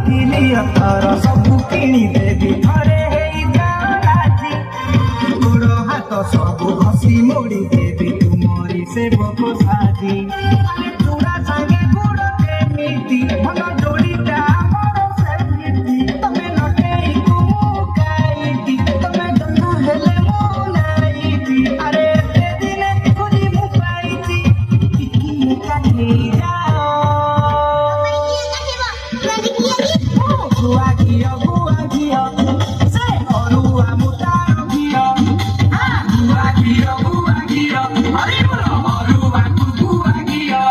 କିଲିଅତର ସବୁ କିଣିଦେବି ଥରେ ହେଇଯାଅ ରାଜି ଗୋଡ଼ ହାତ ସବୁ ଘଷି ମୋଡ଼ି ଦେବି ତୁମରି ସେବକ ସାଜି ଚୂଡ଼ା ସାଙ୍ଗେ ଗୁଡ଼ କେମିତି ଭଲ ଯୋଡ଼ିଟା ମୋର ସେମିତି ତମେ ନଟେଇକୁ ମୁଁ ଗାଇବି ତମେ ଜହ୍ନ ହେଲେ ମୁଁ ନାଇବି ଆରେ ଏତେ ଦିନେ ଖୋଜି ମୁଁ ପାଇଛି ଟିକିଏ କାଟିଯାଅ Gua Gio, se Orua Mutaro Gio, Gua Gio, Arrivolo Orua Gua Gio.